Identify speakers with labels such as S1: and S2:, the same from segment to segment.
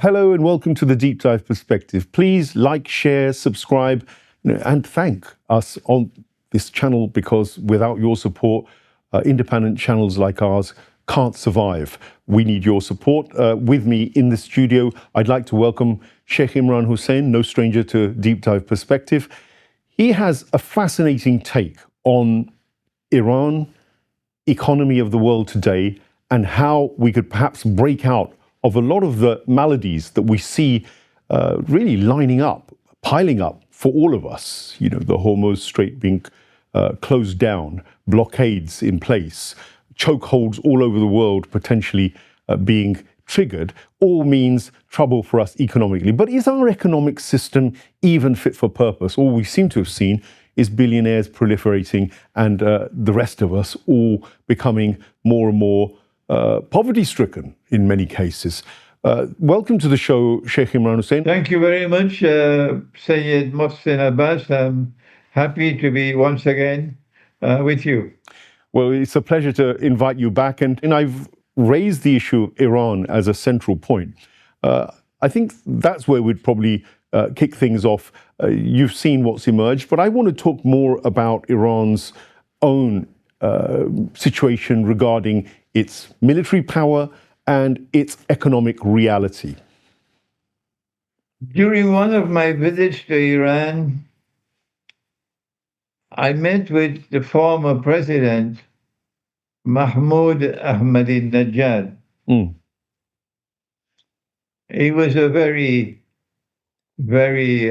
S1: Hello and welcome to the Deep Dive Perspective. Please like, share, subscribe, and thank us on this channel, because without your support, independent channels like ours can't survive. We need your support. With me in the studio, I'd like to welcome Sheikh Imran Hosein, no stranger to Deep Dive Perspective. He has a fascinating take on Iran, economy of the world today, and how we could perhaps break out of a lot of the maladies that we see really lining up, piling up for all of us. You know, the Hormuz Strait being closed down, blockades in place, chokeholds all over the world potentially being triggered, all means trouble for us economically. But is our economic system even fit for purpose? All we seem to have seen is billionaires proliferating and the rest of us all becoming more and more poverty-stricken in many cases. Welcome to the show, Sheikh Imran Hosein.
S2: Thank you very much, Seyed Mohsen Abbas. I'm happy to be once again with you.
S1: Well, it's a pleasure to invite you back. And I've raised the issue of Iran as a central point. I think that's where we'd probably kick things off. You've seen what's emerged, but I want to talk more about Iran's own situation regarding its military power and its economic reality.
S2: During one of my visits to Iran, I met with the former president, Mahmoud Ahmadinejad. He was a very, very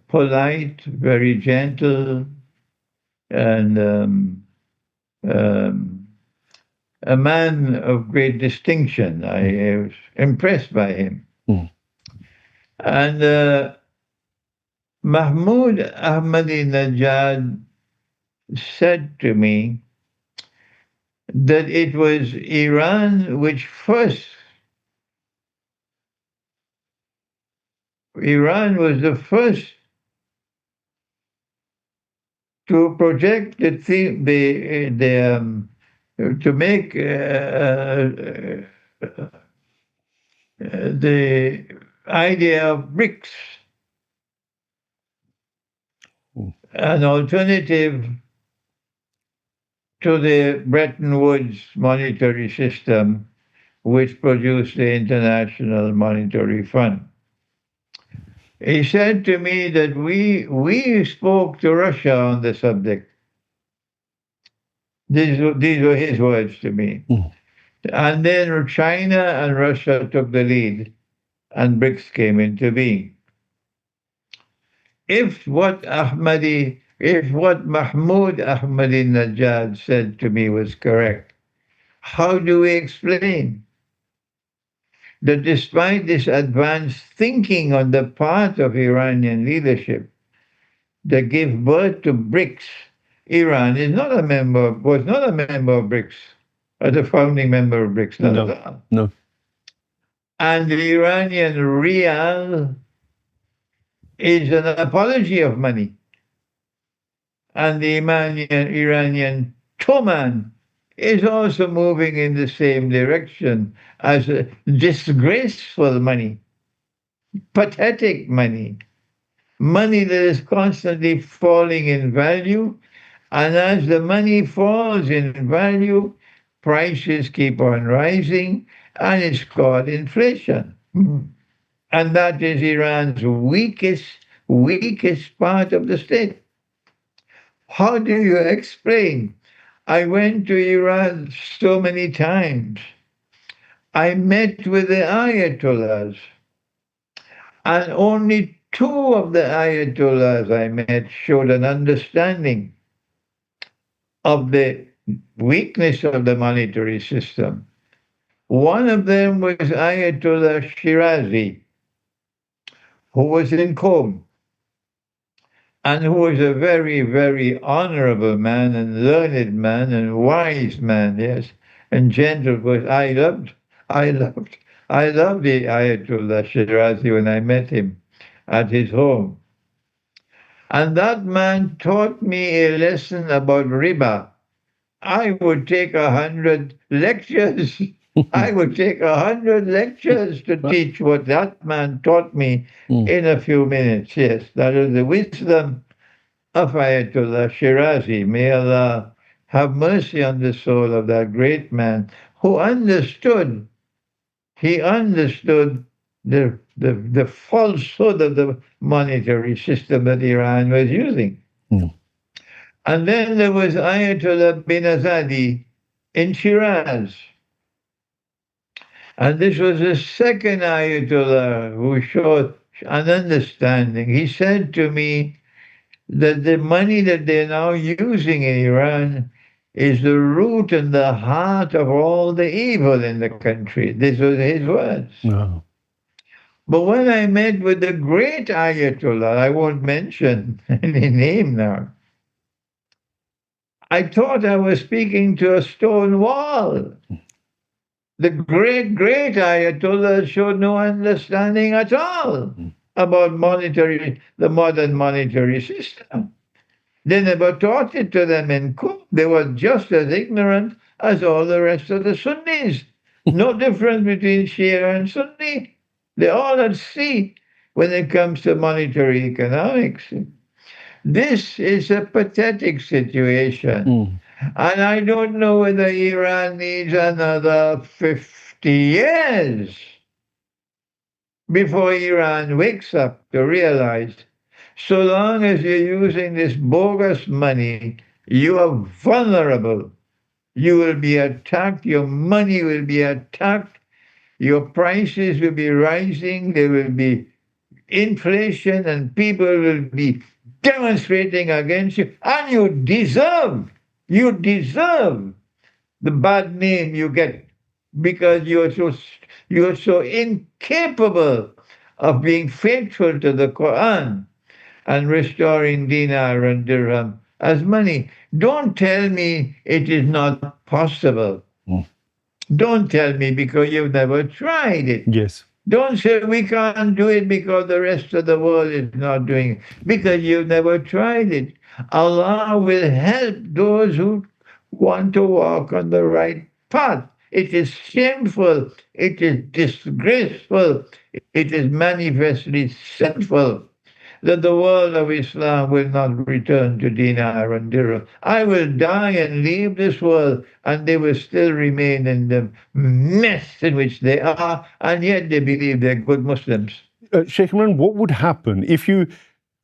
S2: polite, very gentle, and a man of great distinction. I was impressed by him. And Mahmoud Ahmadinejad said to me that it was Iran was the first to project to make the idea of BRICS an alternative to the Bretton Woods monetary system, which produced the International Monetary Fund. He said to me that we spoke to Russia on the subject. These were his words to me. And then China and Russia took the lead, and BRICS came into being. If what Mahmoud Ahmadinejad said to me was correct, how do we explain that despite this advanced thinking on the part of Iranian leadership that gave birth to BRICS, Iran was not a member of BRICS, as a founding member of BRICS, not at all.
S1: No. And
S2: the Iranian rial is an apology of money. And the Iranian toman is also moving in the same direction as a disgraceful money, pathetic money that is constantly falling in value. And as the money falls in value, prices keep on rising, and it's called inflation. And that is Iran's weakest part of the state. How do you explain? I went to Iran so many times. I met with the Ayatollahs, and only two of the Ayatollahs I met showed an understanding of the weakness of the monetary system. One of them was Ayatollah Shirazi, who was in Qom, and who was a very, very honorable man and learned man and wise man, yes, and gentle. But I loved the Ayatollah Shirazi when I met him at his home. And that man taught me a lesson about riba. I would take 100 lectures I would take 100 lectures to teach what that man taught me in a few minutes. Yes, that is the wisdom of Ayatollah Shirazi. May Allah have mercy on the soul of that great man who understood. He understood the falsehood of the monetary system that Iran was using.
S1: Mm.
S2: And then there was Ayatollah bin Azadi in Shiraz. And this was the second Ayatollah who showed an understanding. He said to me that the money that they're now using in Iran is the root and the heart of all the evil in the country. This was his words.
S1: No.
S2: But when I met with the great Ayatollah, I won't mention any name now, I thought I was speaking to a stone wall. The great Ayatollah showed no understanding at all about the modern monetary system. They never taught it to them in Cuba. They were just as ignorant as all the rest of the Sunnis. No difference between Shia and Sunni. They're all at sea when it comes to monetary economics. This is a pathetic situation. And I don't know whether Iran needs another 50 years before Iran wakes up to realize so long as you're using this bogus money, you are vulnerable. You will be attacked, your money will be attacked, your prices will be rising, there will be inflation, and people will be demonstrating against you, and you deserve the bad name you get because you're so incapable of being faithful to the Quran and restoring dinar and dirham as money. Don't tell me it is not possible. Don't tell me because you've never tried it.
S1: Yes.
S2: Don't say we can't do it because the rest of the world is not doing it, because you've never tried it. Allah will help those who want to walk on the right path. It is shameful, it is disgraceful, it is manifestly sinful that the world of Islam will not return to dinar and dirham. I will die and leave this world, and they will still remain in the mess in which they are, and yet they believe they're good Muslims.
S1: Sheikh Imran, what would happen if you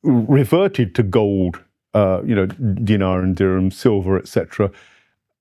S1: reverted to gold, dinar and dirham, silver, etc.?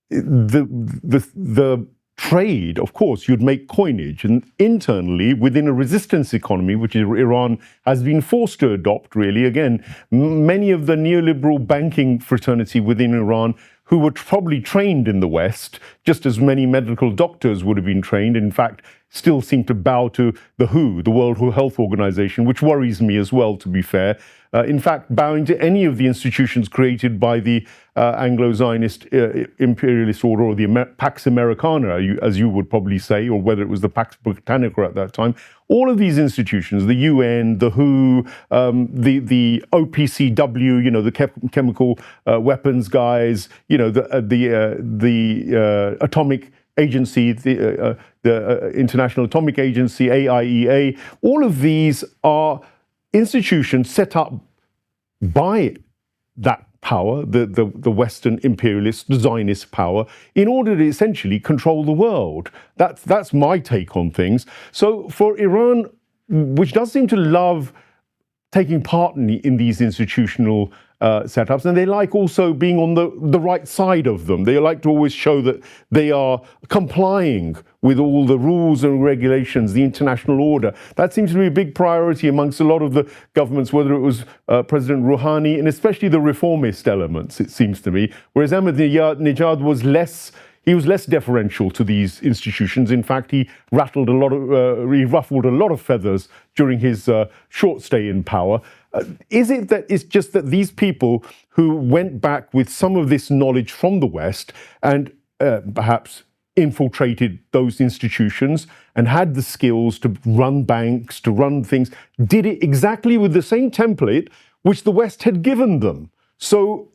S1: The trade, of course, you'd make coinage, and internally within a resistance economy, which Iran has been forced to adopt, really, again, many of the neoliberal banking fraternity within Iran, who were probably trained in the West, just as many medical doctors would have been trained, in fact, still seem to bow to the WHO, the World Health Organization, which worries me as well, to be fair. In fact, bowing to any of the institutions created by the Anglo-Zionist imperialist order, or the Pax Americana, as you would probably say, or whether it was the Pax Britannica at that time. All of these institutions, the UN, the WHO, the OPCW, the chemical weapons guys, the atomic agency, the International Atomic Agency, AIEA, all of these are institutions set up by that power, the Western imperialist Zionist power, in order to essentially control the world. That's my take on things. So for Iran, which does seem to love taking part in these institutional setups, and they like also being on the right side of them. They like to always show that they are complying with all the rules and regulations, the international order. That seems to be a big priority amongst a lot of the governments, whether it was President Rouhani, and especially the reformist elements, it seems to me. Whereas Ahmadinejad was less deferential to these institutions. In fact, he ruffled a lot of feathers during his short stay in power. Is it that it's just that these people who went back with some of this knowledge from the West and perhaps infiltrated those institutions and had the skills to run banks, to run things, did it exactly with the same template which the West had given them? So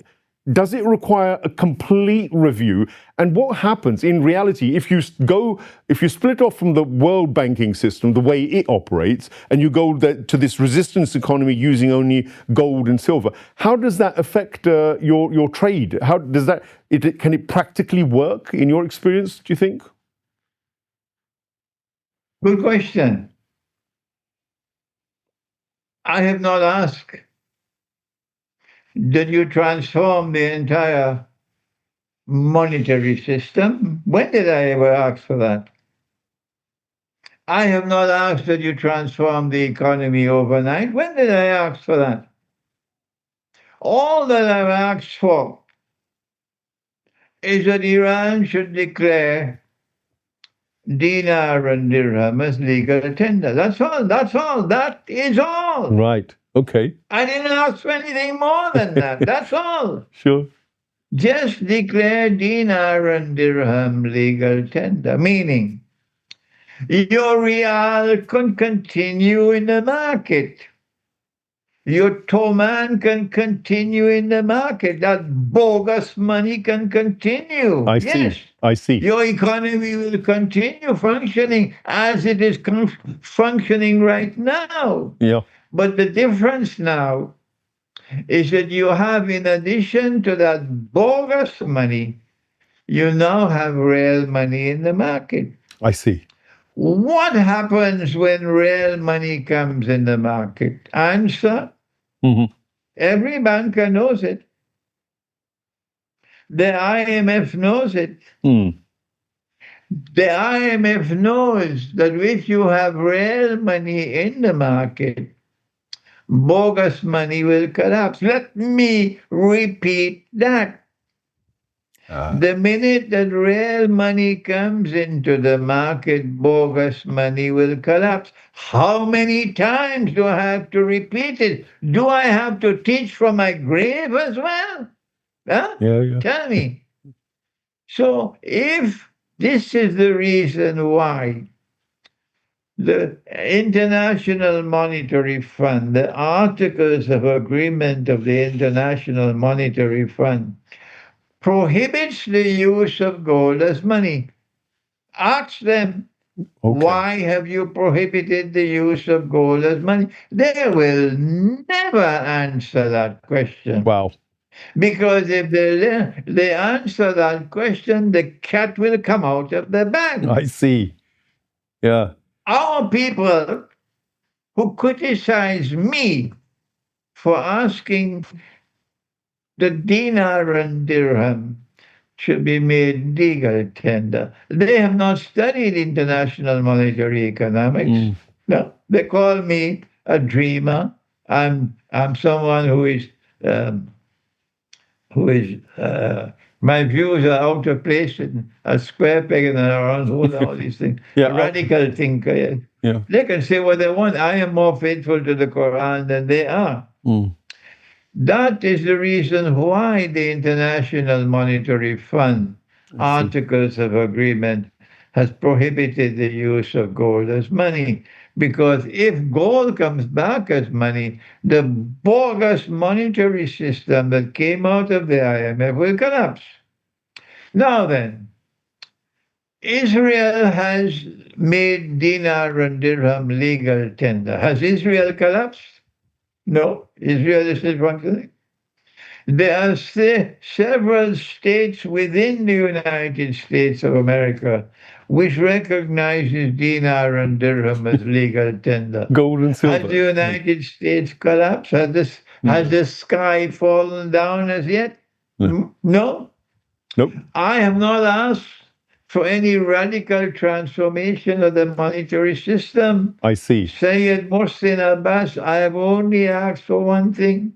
S1: does it require a complete review? And what happens in reality if you split off from the world banking system, the way it operates, and you go to this resistance economy using only gold and silver? How does that affect your trade? How does that? Can it practically work in your experience, do you think?
S2: Good question. I have not asked, did you transform the entire monetary system? When did I ever ask for that? I have not asked that you transform the economy overnight. When did I ask for that? All that I've asked for is that Iran should declare Dinar and Dirham as legal tender. That's all. That's all. That is all.
S1: Right. Okay.
S2: I didn't ask for anything more than that. That's all.
S1: Sure.
S2: Just declare Dinar and Dirham legal tender, meaning your real can continue in the market. Your Toman can continue in the market. That bogus money can continue.
S1: I see.
S2: Your economy will continue functioning as it is functioning right now.
S1: Yeah.
S2: But the difference now is that you have, in addition to that bogus money, you now have real money in the market.
S1: I see.
S2: What happens when real money comes in the market? Answer.
S1: Mm-hmm.
S2: Every banker knows it. The IMF knows it.
S1: Mm.
S2: The IMF knows that if you have real money in the market, bogus money will collapse. Let me repeat that. The minute that real money comes into the market, bogus money will collapse. How many times do I have to repeat it? Do I have to teach from my grave as well? Huh?
S1: Yeah.
S2: Tell me. So if this is the reason why the International Monetary Fund, the Articles of Agreement of the International Monetary Fund, prohibits the use of gold as money. Ask them, why have you prohibited the use of gold as money? They will never answer that question.
S1: Wow.
S2: Because if they answer that question, the cat will come out of the bag.
S1: I see. Yeah.
S2: Our people who criticize me for asking the dinar and dirham should be made legal tender. They have not studied international monetary economics. No, they call me a dreamer. I'm someone who is my views are out of place in a square peg in a round hole, all these things.
S1: Yeah,
S2: Radical thinker.
S1: Yeah.
S2: They can say what they want. I am more faithful to the Quran than they are. That is the reason why the International Monetary Fund, Articles of Agreement, has prohibited the use of gold as money. Because if gold comes back as money, the bogus monetary system that came out of the IMF will collapse. Now then, Israel has made dinar and dirham legal tender. Has Israel collapsed? No, Israel is still functioning. There are several states within the United States of America which recognizes dinar and dirham as legal tender.
S1: Gold and silver.
S2: Has the United States collapsed? Has the sky fallen down as yet? No.
S1: Nope.
S2: I have not asked for any radical transformation of the monetary system.
S1: I see.
S2: Seyed Mohsen Abbas, I have only asked for one thing.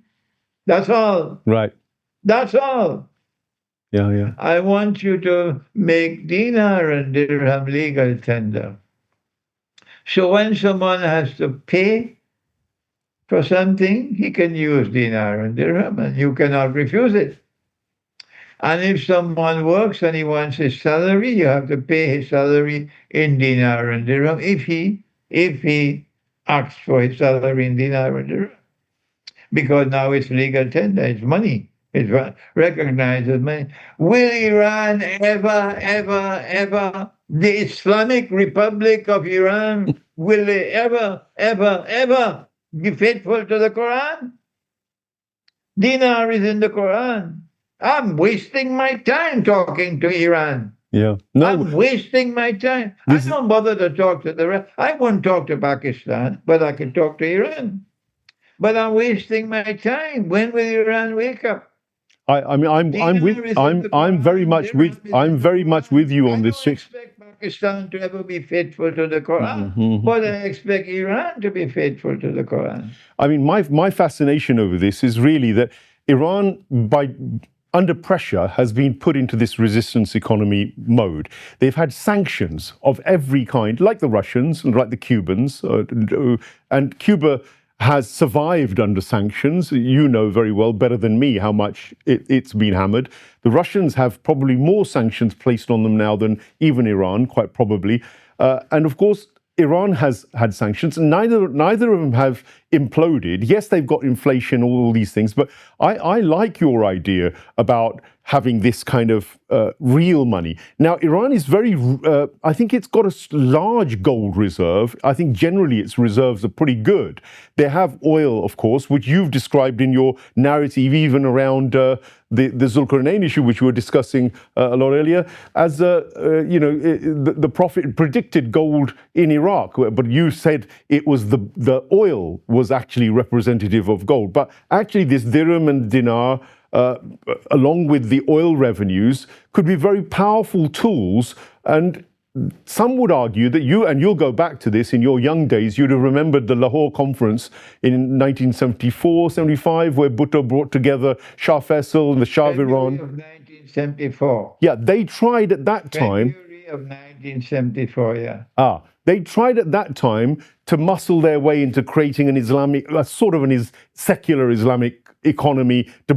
S2: That's all.
S1: Right.
S2: That's all.
S1: Yeah.
S2: I want you to make dinar and dirham legal tender. So when someone has to pay for something, he can use dinar and dirham, and you cannot refuse it. And if someone works and he wants his salary, you have to pay his salary in dinar and dirham if he asks for his salary in dinar and dirham. Because now it's legal tender, it's money. It recognizes many. Will Iran ever, the Islamic Republic of Iran, will they ever be faithful to the Quran? Dinar is in the Quran. I'm wasting my time talking to Iran.
S1: Yeah. No.
S2: I'm wasting my time. I don't bother to talk to the rest. I won't talk to Pakistan, but I can talk to Iran. But I'm wasting my time. When will Iran wake up?
S1: I mean, I'm very much with you on this.
S2: I don't expect Pakistan to ever be faithful to the Quran, but I expect Iran to be faithful to the Quran.
S1: I mean, my fascination over this is really that Iran, under pressure, has been put into this resistance economy mode. They've had sanctions of every kind, like the Russians and like the Cubans, and Cuba has survived under sanctions. You know very well, better than me, how much it's been hammered. The Russians have probably more sanctions placed on them now than even Iran, quite probably. And of course, Iran has had sanctions, and neither of them have imploded. Yes, they've got inflation, all these things, but I like your idea about having this kind of real money. Now, Iran is very, I think it's got a large gold reserve. I think generally its reserves are pretty good. They have oil, of course, which you've described in your narrative, even around the Zulkarnain issue, which we were discussing a lot earlier, as the prophet predicted gold in Iraq, but you said it was the oil was actually representative of gold. But actually, this dirham and dinar, along with the oil revenues, could be very powerful tools. And some would argue that you'll go back to this in your young days, you'd have remembered the Lahore conference in 1974, 75, where Bhutto brought together Shah Faisal and the Shah of Iran.
S2: February of 1974.
S1: Yeah, they tried at that time.
S2: February of 1974, yeah.
S1: They tried at that time to muscle their way into creating an Islamic, sort of secular Islamic economy to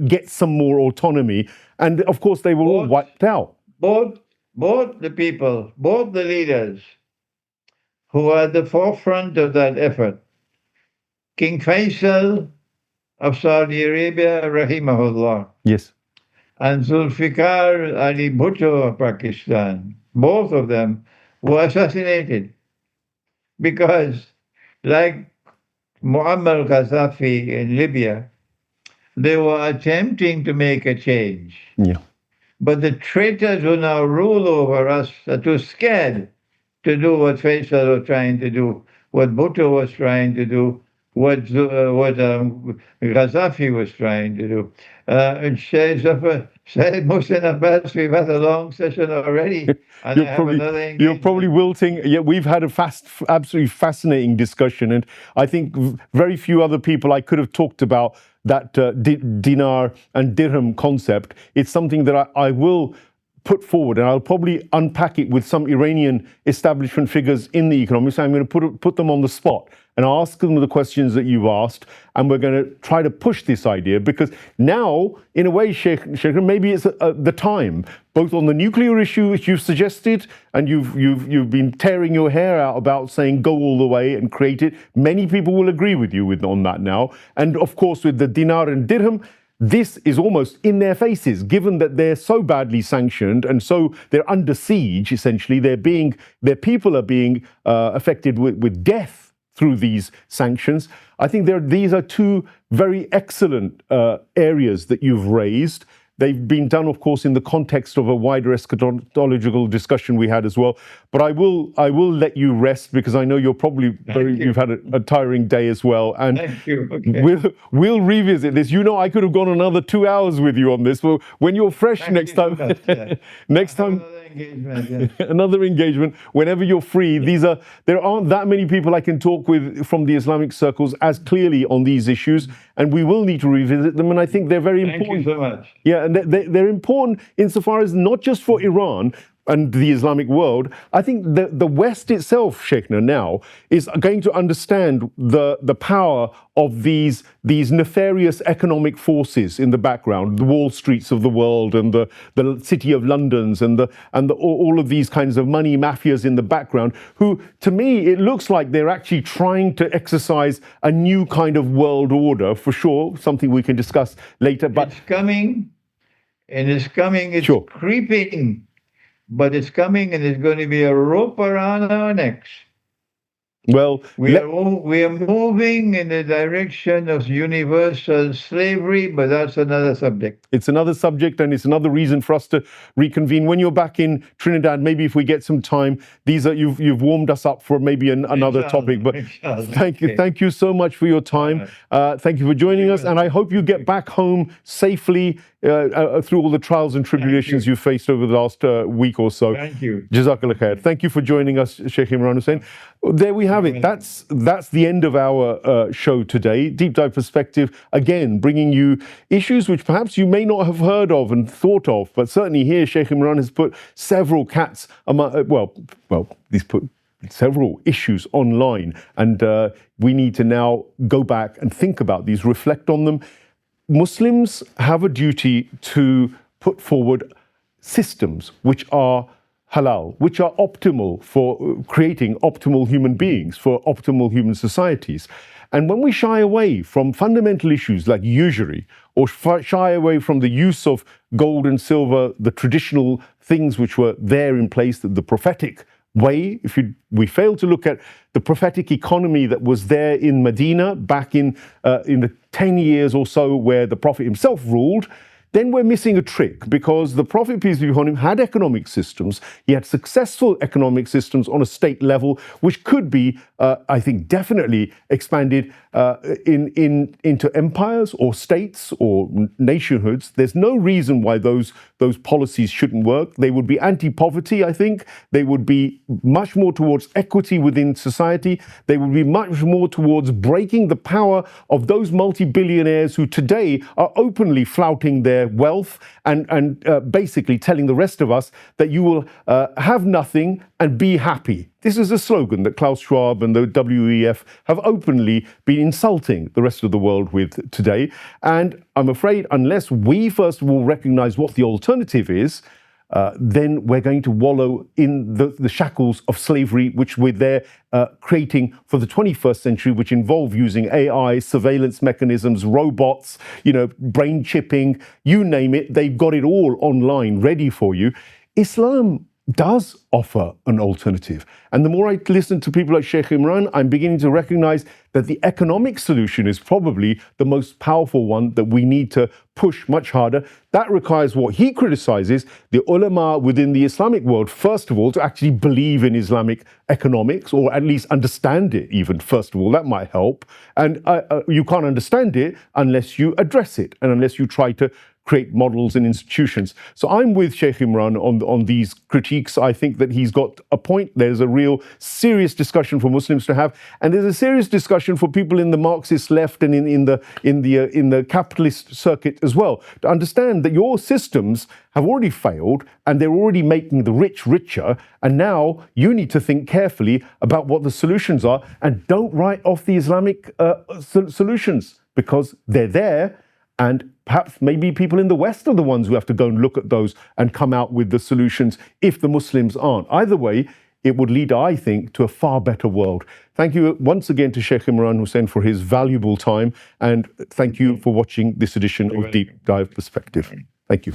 S1: get some more autonomy. And of course, they were all wiped out.
S2: Both the people, both the leaders who are at the forefront of that effort, King Faisal of Saudi Arabia, rahimahullah,
S1: yes,
S2: and Zulfikar Ali Bhutto of Pakistan, both of them were assassinated because, like Muammar Gaddafi in Libya, they were attempting to make a change.
S1: Yeah.
S2: But the traitors who now rule over us are too scared to do what Faisal was trying to do, what Bhutto was trying to do, what Gaddafi was trying to do. And Seyed Mohsen Abbas, we've had a long session already, and
S1: you're probably wilting. Yeah, we've had a absolutely fascinating discussion, and I think very few other people I could have talked about that dinar and dirham concept. It's something that I will put forward, and I'll probably unpack it with some Iranian establishment figures in the Economies. So I'm going to put them on the spot and ask them the questions that you've asked, and we're going to try to push this idea, because now, in a way, Sheikh, maybe it's the time, both on the nuclear issue, which you've suggested, and you've been tearing your hair out about saying go all the way and create it. Many people will agree with you on that now, and of course with the dinar and dirham. This is almost in their faces, given that they're so badly sanctioned and so they're under siege. Essentially, their people are being affected with death through these sanctions. I think these are two very excellent areas that you've raised. They've been done, of course, in the context of a wider eschatological discussion we had as well. But I will let you rest, because I know you've had a tiring day as well. And
S2: thank you. Okay.
S1: We'll revisit this. You know, I could have gone another 2 hours with you on this. Well, when you're fresh next time, another engagement, whenever you're free. There aren't that many people I can talk with from the Islamic circles as clearly on these issues, and we will need to revisit them. And I think they're very important.
S2: Thank you so much.
S1: Yeah, and they're important insofar as not just for Iran. and the Islamic world, I think the West itself, Sheikhna, now is going to understand the power of these nefarious economic forces in the background, the Wall Streets of the world and the City of Londons and all of these kinds of money mafias in the background, who, to me, it looks like they're actually trying to exercise a new kind of world order, for sure, something we can discuss later. But
S2: it's coming, it's
S1: sure.
S2: creeping, but it's coming, and it's going to be a rope around our necks.
S1: Well,
S2: we are moving in the direction of universal slavery, but that's another subject.
S1: It's another subject, and it's another reason for us to reconvene. When you're back in Trinidad, maybe if we get some time, you've warmed us up for maybe another topic. But thank you so much for your time. Thank you for joining us, and I hope you get back home safely through all the trials and tribulations you faced over the last week or so.
S2: Thank you.
S1: Jazakallah khair. Thank you for joining us, Sheikh Imran Hosein. There we have it. That's the end of our show today. Deep Dive Perspective, again, bringing you issues which perhaps you may not have heard of and thought of, but certainly here Sheikh Imran has put several cats among, he's put several issues online, and we need to now go back and think about these, reflect on them. Muslims have a duty to put forward systems which are halal, which are optimal for creating optimal human beings, for optimal human societies. And when we shy away from fundamental issues like usury, or shy away from the use of gold and silver, the traditional things which were there in place, the prophetic way, we fail to look at the prophetic economy that was there in Medina back in the 10 years or so where the Prophet himself ruled, then we're missing a trick, because the Prophet, peace be upon him, had economic systems. He had successful economic systems on a state level, which could be, I think, definitely expanded into empires or states or nationhoods. There's no reason why those policies shouldn't work. They would be anti-poverty, I think. They would be much more towards equity within society. They would be much more towards breaking the power of those multi-billionaires who today are openly flouting their wealth and basically telling the rest of us that you will have nothing and be happy. This is a slogan that Klaus Schwab and the WEF have openly been insulting the rest of the world with today. And I'm afraid unless we first of all recognize what the alternative is, then we're going to wallow in the shackles of slavery, which we're there creating for the 21st century, which involve using AI, surveillance mechanisms, robots, brain chipping, you name it. They've got it all online, ready for you. Islam does offer an alternative. And the more I listen to people like Sheikh Imran, I'm beginning to recognize that the economic solution is probably the most powerful one that we need to push much harder. That requires what he criticizes, the ulama within the Islamic world, first of all, to actually believe in Islamic economics, or at least understand it even, first of all. That might help. And you can't understand it unless you address it and unless you try to create models and institutions. So I'm with Sheikh Imran on these critiques. I think that he's got a point. There's a real serious discussion for Muslims to have, and there's a serious discussion for people in the Marxist left and in the capitalist circuit as well, to understand that your systems have already failed and they're already making the rich richer, and now you need to think carefully about what the solutions are, and don't write off the Islamic solutions, because they're there. And perhaps maybe people in the West are the ones who have to go and look at those and come out with the solutions if the Muslims aren't. Either way, it would lead, I think, to a far better world. Thank you once again to Sheikh Imran Hosein for his valuable time. And thank you for watching this edition of Deep Dive Perspective. Thank you.